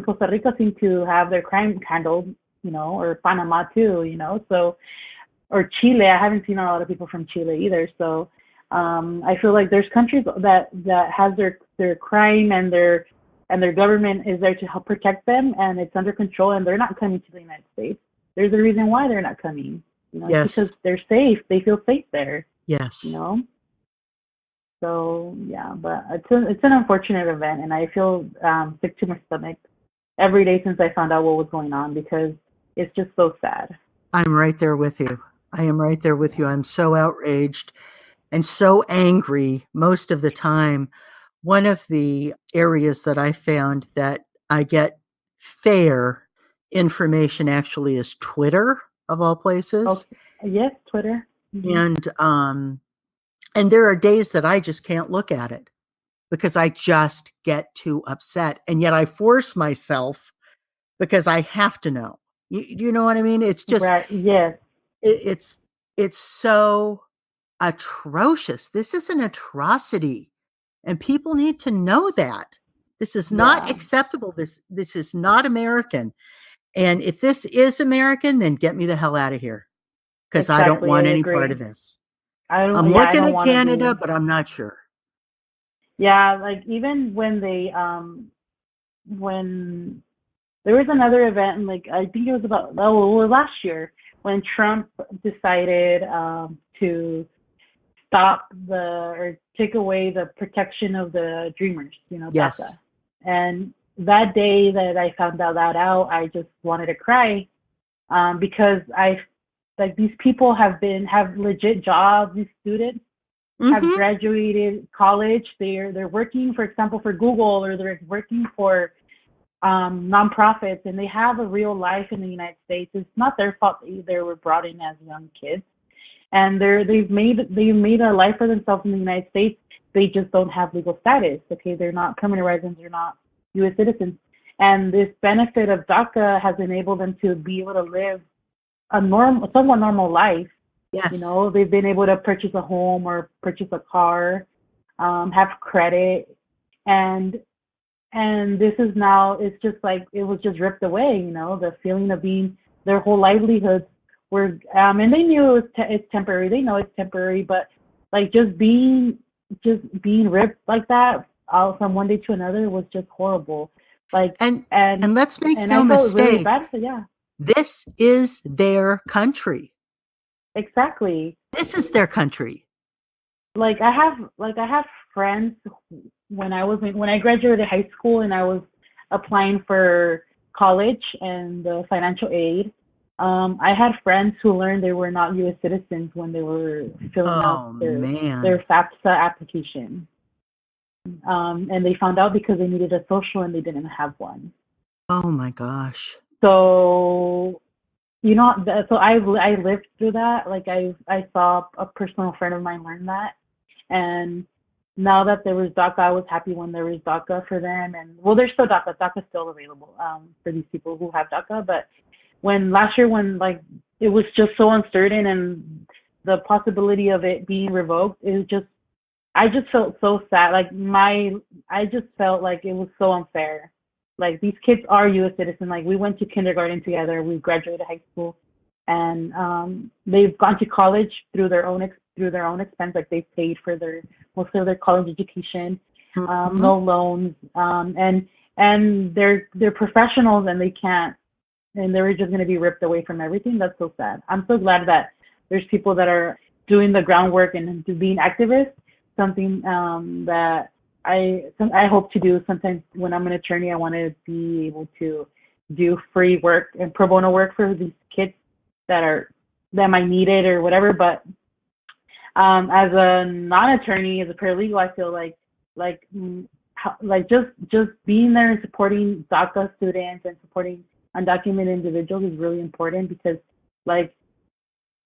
Costa Rica seem to have their crime handled, or Panama too, so, or Chile. I haven't seen a lot of people from Chile either. So I feel like there's countries that has their crime and their government is there to help protect them, and it's under control, and they're not coming to the United States. There's a reason why they're not coming. Yes. Because they're safe. They feel safe there. Yes. So yeah, but it's an unfortunate event, and I feel sick to my stomach every day since I found out what was going on, because it's just so sad. I'm right there with you. I am right there with you. I'm so outraged and so angry most of the time. One of the areas that I found that I get fair information actually is Twitter, of all places. Okay. Yes, Twitter. Mm-hmm. And there are days that I just can't look at it because I just get too upset. And yet I force myself because I have to know. You know what I mean? It's just, right. Yes. It's so atrocious. This is an atrocity, and people need to know that this is not acceptable. This is not American. And if this is American, then get me the hell out of here, because I don't want any part of this. I'm looking at Canada, but I'm not sure. Yeah, like even when when there was another event, and like I think it was last year when Trump decided to stop or take away the protection of the Dreamers, Yes. DACA. And that day that I found that out, I just wanted to cry because these people have legit jobs. These students have graduated college. They're working, for example, for Google, or they're working for nonprofits, and they have a real life in the United States. It's not their fault they were brought in as young kids, and they've made a life for themselves in the United States. They just don't have legal status. Okay, they're not permanent residents. They're not U.S. citizens. And this benefit of DACA has enabled them to be able to live a somewhat normal life. Yes. They've been able to purchase a home or purchase a car, have credit, and this is now, it's just like it was just ripped away. The feeling of being, their whole livelihoods were, and they knew it's temporary. They know it's temporary, but like just being ripped like that out from one day to another was just horrible. Like, and let's make and no I felt really mistake. bad for, yeah. This is their country. Exactly. This is their country. Like I have friends when I graduated high school and I was applying for college and the financial aid. I had friends who learned they were not U.S. citizens when they were filling out their FAFSA application. And they found out because they needed a social and they didn't have one. Oh my gosh. So, so I lived through that. Like I saw a personal friend of mine learn that. And now that there was DACA, I was happy when there was DACA for them. And well, there's still DACA. DACA's still available for these people who have DACA. But last year when like it was just so uncertain and the possibility of it being revoked, I just felt so sad. Like I just felt like it was so unfair. Like these kids are U.S. citizens. Like we went to kindergarten together. We graduated high school, and they've gone to college through their own expense. Like they've paid for most of their college education, no loans, and they're professionals and they can't, and they're just going to be ripped away from everything. That's so sad. I'm so glad that there's people that are doing the groundwork and being activists. Something that I hope to do sometime when I'm an attorney. I want to be able to do free work and pro bono work for these kids that might need it or whatever. But as a non-attorney, as a paralegal, I feel like just being there and supporting DACA students and supporting undocumented individuals is really important, because like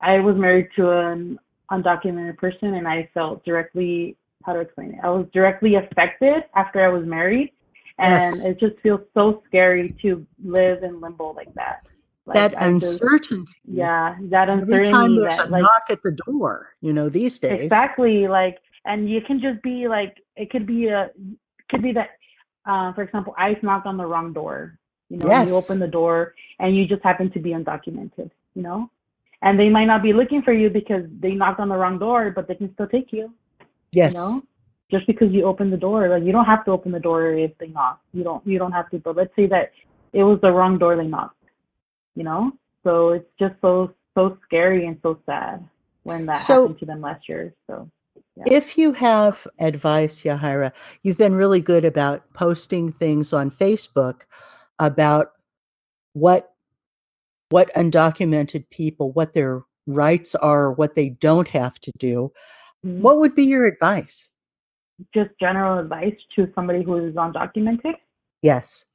I was married to an undocumented person and I felt directly, how to explain it? I was directly affected after I was married, and yes. It just feels so scary to live in limbo like that. Like that uncertainty. That uncertainty. Every time there's a knock at the door, these days. Exactly. Like, and you can just be like, it could be that, for example, ICE knocked on the wrong door. Yes. You open the door and you just happen to be undocumented, and they might not be looking for you because they knocked on the wrong door, but they can still take you. Yes. Just because you open the door, like you don't have to open the door if they knock. You don't have to. But let's say that it was the wrong door they knocked. So it's just so scary and so sad when that happened to them last year. So yeah. If you have advice, Yahaira, you've been really good about posting things on Facebook about what undocumented people, what their rights are, what they don't have to do. Mm-hmm. What would be your advice? Just general advice to somebody who is undocumented? Yes.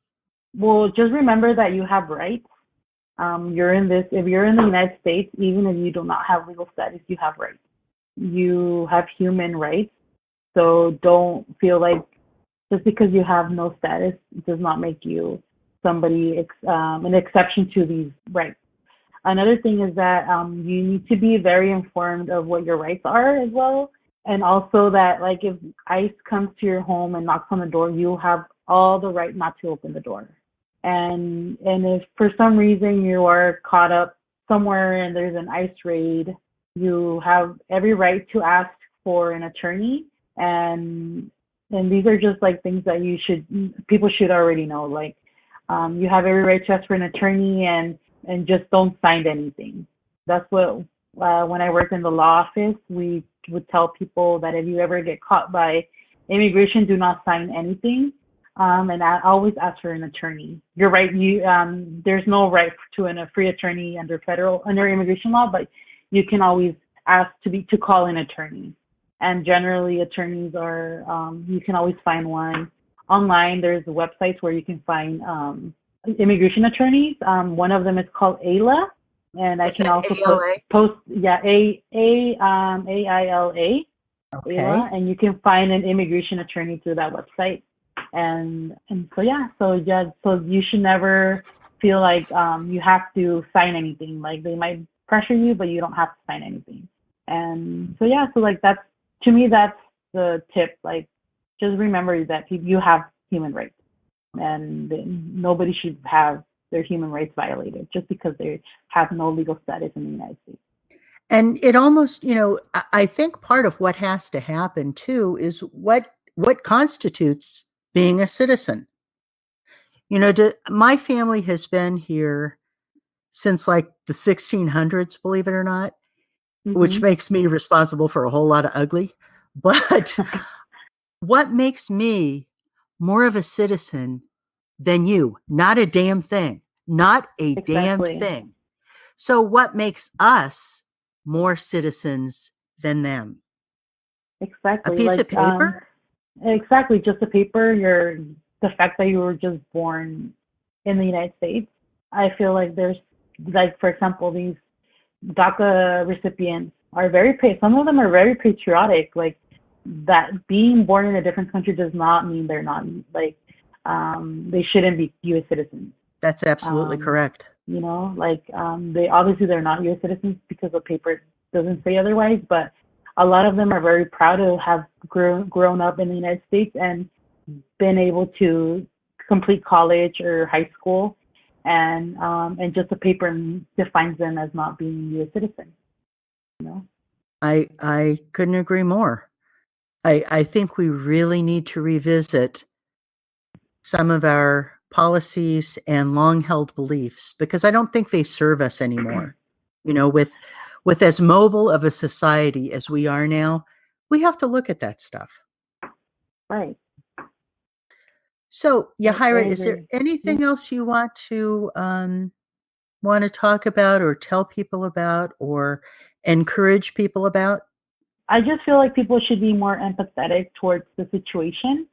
Well, just remember that you have rights. If you're in the United States, even if you do not have legal status, you have rights. You have human rights. So don't feel like just because you have no status does not make you somebody, an exception to these rights. Another thing is that you need to be very informed of what your rights are as well. And also that, like, if ICE comes to your home and knocks on the door, you have all the right not to open the door. And if for some reason you are caught up somewhere and there's an ICE raid, you have every right to ask for an attorney. And these are just like things that people should already know. Like, you have every right to ask for an attorney and just don't sign anything. That's what, when I worked in the law office, we would tell people that if you ever get caught by immigration, do not sign anything. And I always ask for an attorney. You're right. There's no right to a free attorney under immigration law, but you can always ask to call an attorney. And generally, attorneys are, you can always find one online. There's websites where you can find immigration attorneys. One of them is called AILA, and I can also post AILA. Okay. AILA, and you can find an immigration attorney through that website. And so yeah, so you should never feel like you have to sign anything. Like they might pressure you, but you don't have to sign anything. And so yeah, so like that's, to me, that's the tip. Like just remember that you have human rights, and nobody should have their human rights violated just because they have no legal status in the United States. And it almost, I think part of what has to happen too is what constitutes being a citizen. My family has been here since like the 1600s, believe it or not, which makes me responsible for a whole lot of ugly. But what makes me more of a citizen than you? Not a damn thing. Not a damn thing. So what makes us more citizens than them? Exactly. A piece of paper? Exactly. Just a paper. The fact that you were just born in the United States. I feel like there's, like, for example, these DACA recipients are some of them are very patriotic. Like, that being born in a different country does not mean they're not, like, they shouldn't be U.S. citizens. That's absolutely correct. They're not U.S. citizens because the paper doesn't say otherwise, but a lot of them are very proud to have grown up in the United States and been able to complete college or high school, and just the paper defines them as not being a U.S. citizen. I couldn't agree more. I think we really need to revisit some of our policies and long-held beliefs, because I don't think they serve us anymore. With as mobile of a society as we are now, we have to look at that stuff. Right. So, Yahaira, is there anything else you want to talk about or tell people about or encourage people about? I just feel like people should be more empathetic towards the situation.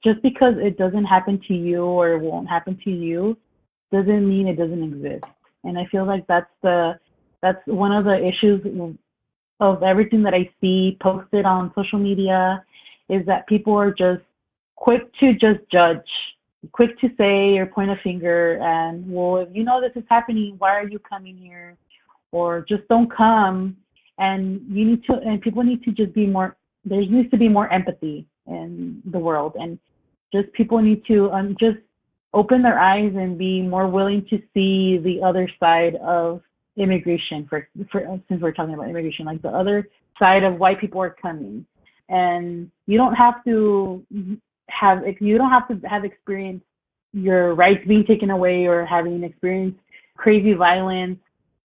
Just because it doesn't happen to you or it won't happen to you doesn't mean it doesn't exist. And I feel like that's one of the issues of everything that I see posted on social media, is that people are just quick to just judge, quick to say or point a finger, and, well, if you know this is happening, why are you coming here? Or just don't come. And people need to just be more, there needs to be more empathy in the world, and just people need to just open their eyes and be more willing to see the other side of immigration, for since we're talking about immigration, like the other side of why people are coming. And you don't have to have experienced your rights being taken away or having experienced crazy violence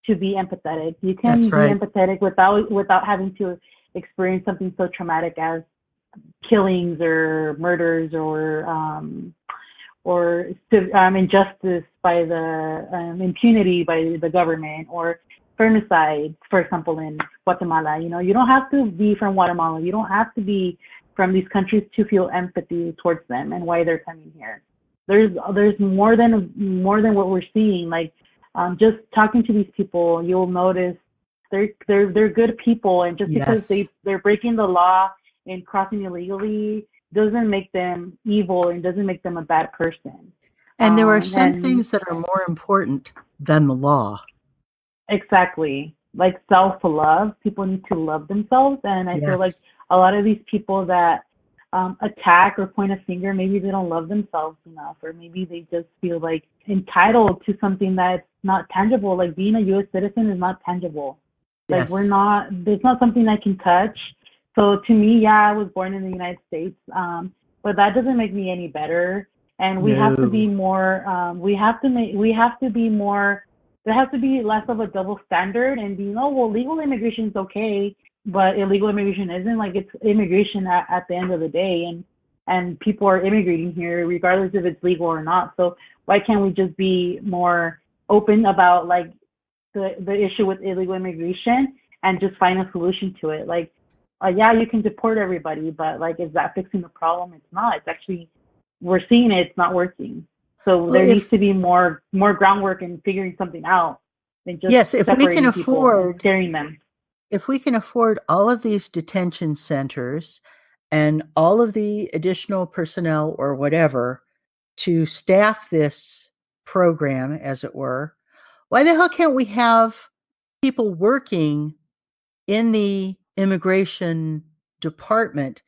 to be empathetic. You can be empathetic without having to experience something so traumatic as killings or murders or injustice by the impunity by the government, or femicide, for example, in Guatemala. You don't have to be from Guatemala. You don't have to be from these countries to feel empathy towards them and why they're coming here. There's more than what we're seeing. Like, just talking to these people, you'll notice they're good people, and just because they're breaking the law and crossing illegally doesn't make them evil and doesn't make them a bad person. And there are some things that are more important than the law. Exactly. Like self-love. People need to love themselves. And I feel like a lot of these people that attack or point a finger, maybe they don't love themselves enough, or maybe they just feel like entitled to something that's not tangible. Like being a U.S. citizen is not tangible. Like there's not something I can touch. So to me, I was born in the United States, but that doesn't make me any better. And we have to be more. There has to be less of a double standard, and legal immigration is okay, but illegal immigration isn't. Like, it's immigration at the end of the day, and people are immigrating here regardless if it's legal or not. So why can't we just be more open about like the issue with illegal immigration and just find a solution to it? Like, you can deport everybody, but like, is that fixing the problem? It's not. It's actually, we're seeing it's not working. So there needs to be more groundwork in figuring something out than just if we can afford carrying them. If we can afford all of these detention centers and all of the additional personnel or whatever to staff this program, as it were, why the hell can't we have people working in the immigration department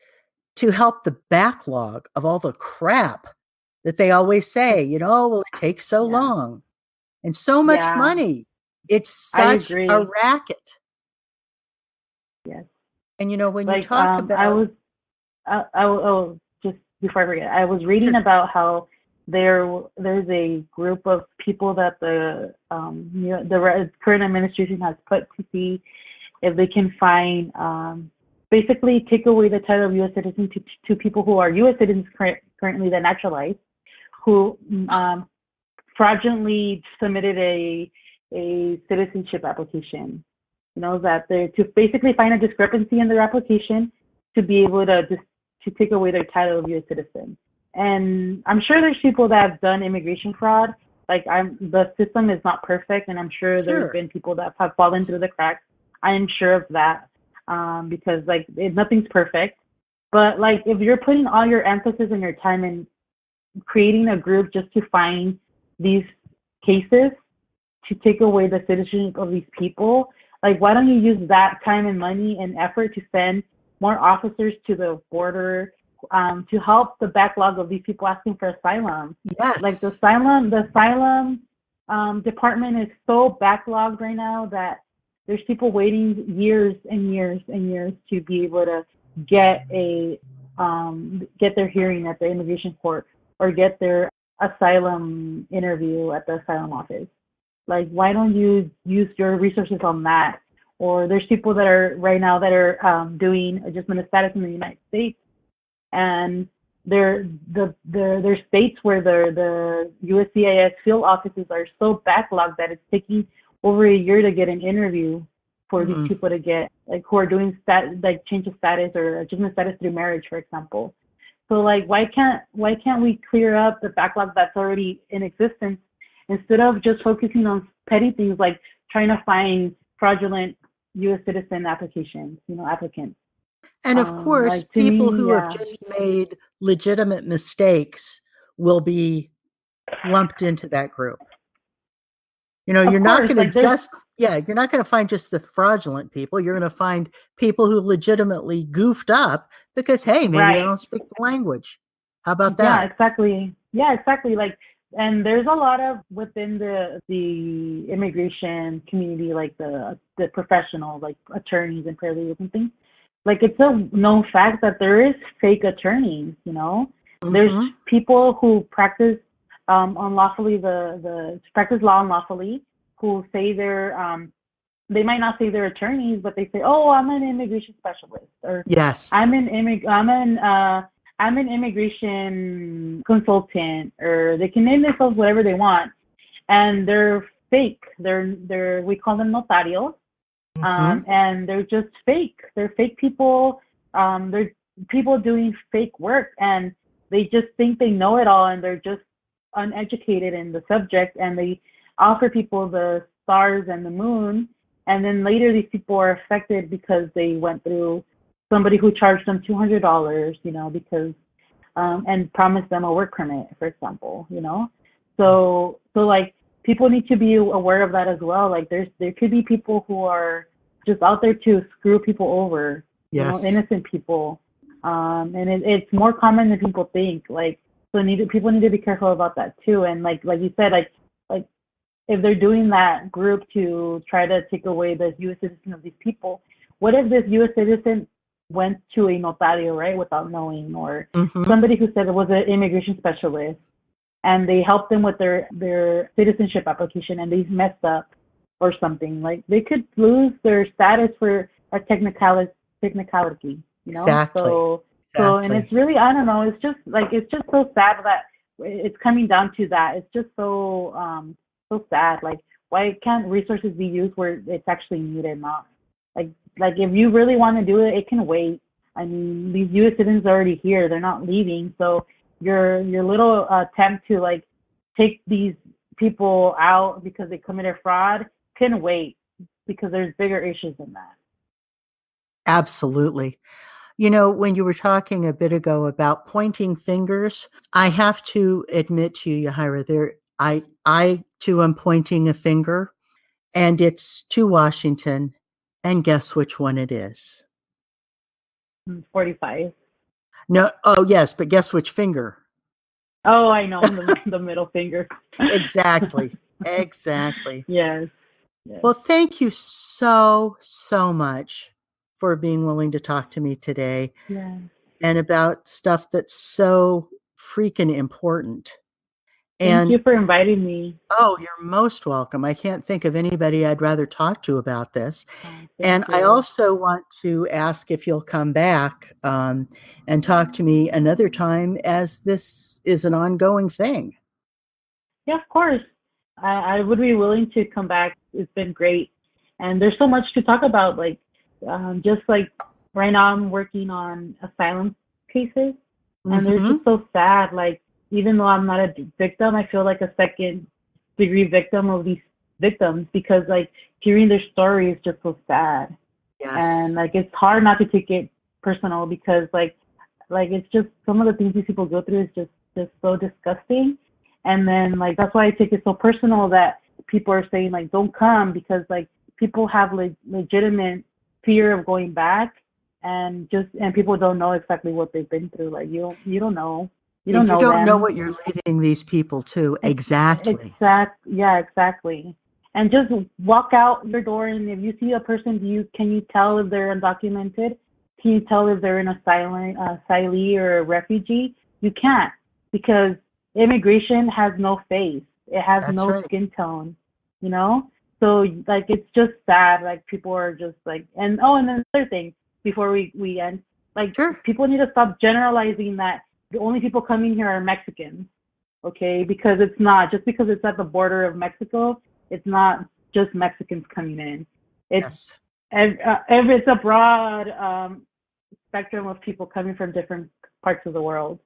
to help the backlog of all the crap that they always say, well, it takes so Yeah. long and so much Yeah. money. It's I such agree. a racket. Yes. And when you Like, talk about, I was just before I forget, I was reading Sure. about how there's a group of people that the current administration has put to see if they can find basically take away the title of U.S. citizen to people who are U.S. citizens currently that naturalized, who fraudulently submitted a citizenship application. That they're to basically find a discrepancy in their application to be able to take away their title of U.S. citizen. And I'm sure there's people that have done immigration fraud. Like the system is not perfect, and I'm sure there's been people that have fallen through the cracks. I am sure of that because nothing's perfect. But if you're putting all your emphasis and your time in creating a group just to find these cases to take away the citizenship of these people, why don't you use that time and money and effort to send more officers to the border to help the backlog of these people asking for asylum? Yes. The asylum department is so backlogged right now that there's people waiting years and years and years to be able to get their hearing at the immigration court or get their asylum interview at the asylum office. Why don't you use your resources on that? Or there's people that are right now that are doing adjustment of status in the United States, and they're states where the USCIS field offices are so backlogged that it's taking over a year to get an interview for these people to get who are doing change of status or adjustment of status through marriage, for example. So why can't we clear up the backlog that's already in existence instead of just focusing on petty things like trying to find fraudulent U.S. citizen applicants? And of course, people who have yeah. just made legitimate mistakes will be lumped into that group. You're not going to you're not going to find just the fraudulent people. You're going to find people who legitimately goofed up because, hey, maybe they don't speak the language. How about that? Yeah, exactly. And there's a lot of within the immigration community, the professionals, attorneys and paralegals and things. It's a known fact that there is fake attorneys. There's people who practice unlawfully the practice law unlawfully, who say they might not say they're attorneys, but they say, oh, I'm an immigration specialist, or yes, I'm an immigration consultant, or they can name themselves whatever they want, and they're fake. We call them notarios, and they're just fake. They're fake people. They're people doing fake work, and they just think they know it all, and they're just uneducated in the subject, and they offer people the stars and the moon, and then later these people are affected because they went through somebody who charged them $200, because and promised them a work permit, for example, So people need to be aware of that as well. There could be people who are just out there to screw people over, innocent people, and it's more common than people think. People need to be careful about that too. And like you said, if they're doing that group to try to take away the U.S. citizen of these people, what if this U.S. citizen went to a notario, right, without knowing, or somebody who said it was an immigration specialist, and they helped them with their citizenship application, and they messed up or something? They could lose their status for a technicality, Exactly. So, and it's really, I don't know, it's just so sad that it's coming down to that. It's just so sad. Why can't resources be used where it's actually needed? Not if you really want to do it, it can wait. I mean, these U.S. citizens are already here; they're not leaving. So your little attempt to take these people out because they committed fraud can wait, because there's bigger issues than that. Absolutely. You know, when you were talking a bit ago about pointing fingers, I have to admit to you, Yahaira, I too am pointing a finger, and it's to Washington. And guess which one it is? 45. No, oh yes, but guess which finger? Oh, I know, the middle finger. Exactly. Exactly. Yes. Yes. Well, thank you so, so much for being willing to talk to me today. Yeah. And about stuff that's so freaking important. Thank you for inviting me. Oh, you're most welcome. I can't think of anybody I'd rather talk to about this. Thank I you. also want to ask if you'll come back and talk to me another time, as this is an ongoing thing. Yeah, of course. I would be willing to come back. It's been great. And there's so much to talk about. Like, just like right now, I'm working on asylum cases, and they're just so sad. Like, even though I'm not a victim, I feel like a second degree victim of these victims, because like hearing their story is just so sad. Yes. And like it's hard not to take it personal, because like it's just some of the things these people go through is just so disgusting. And then like that's why I take it so personal that people are saying like don't come, because like people have legitimate fear of going back, and people don't know exactly what they've been through. Like you don't know. You don't know what you're leading these people to. Exactly. Yeah, exactly. And just walk out your door, and if you see a person, can you tell if they're undocumented? Can you tell if they're an asylee or a refugee? You can't, because immigration has no face. It has no skin tone, you know? So like it's just sad. Like people are just like, and then another thing before we end, like people need to stop generalizing that the only people coming here are Mexicans, okay? Because it's not. Just because it's at the border of Mexico, it's not just Mexicans coming in. It's it's a broad spectrum of people coming from different parts of the world.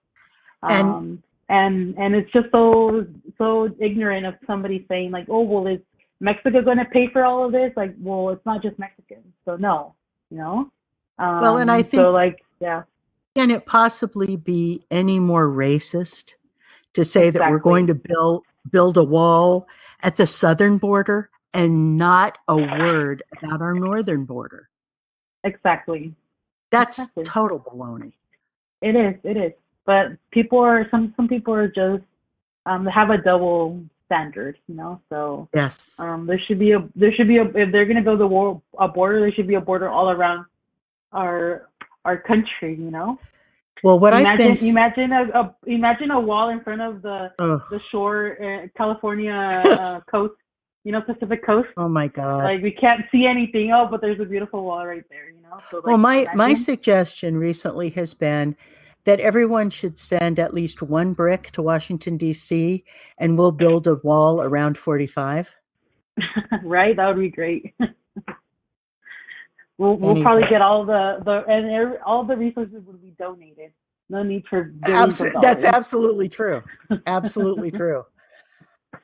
And it's just so ignorant of somebody saying like, oh, well, is Mexico going to pay for all of this? Like, well, it's not just Mexicans, so no, you know. Well, and I think so. Like, yeah. Can it possibly be any more racist to say that we're going to build a wall at the southern border and not a word about our northern border? Exactly. That's total baloney. It is. But some people are just they have a double standard, you know. So yes, there should be if they're gonna build a border, there should be a border all around our country, you know. Well, what imagine a wall in front of the shore, California coast, you know, Pacific coast. Oh my God! Like we can't see anything. Oh, but there's a beautiful wall right there, you know. So, like, well, my suggestion recently has been that everyone should send at least one brick to Washington D.C. and we'll build a wall around 45. Right, that would be great. We'll probably get all the resources will be donated. No need for billions of dollars. That's absolutely true. Absolutely true.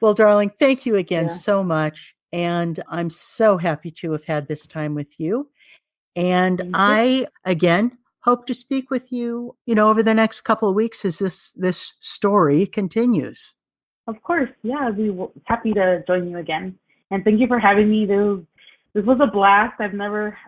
Well, darling, thank you again so much. And I'm so happy to have had this time with you. And I, again, hope to speak with you, over the next couple of weeks as this story continues. Of course. Yeah, I'd be happy to join you again. And thank you for having me. This was a blast. I've never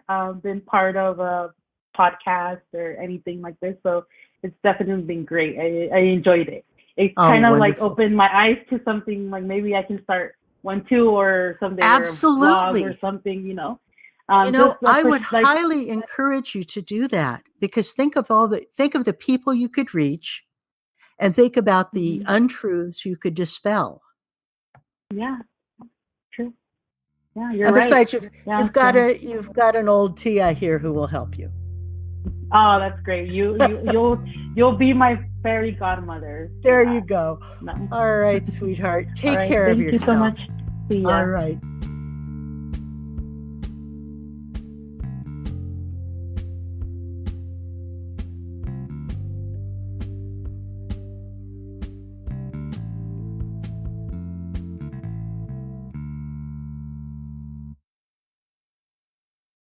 been part of a podcast or anything like this, so it's definitely been great. I enjoyed it. It kind of like opened my eyes to something, like maybe I can start one too or something. Absolutely. Or something, I would highly encourage you to do that, because think of the people you could reach, and think about the untruths you could dispel. Yeah, true. Yeah, you're and besides, right. You've got an old Tia here who will help you. Oh, that's great. You'll be my fairy godmother. There you go. No. All right, sweetheart. Take care of yourself. Thank you so much. See ya. All right.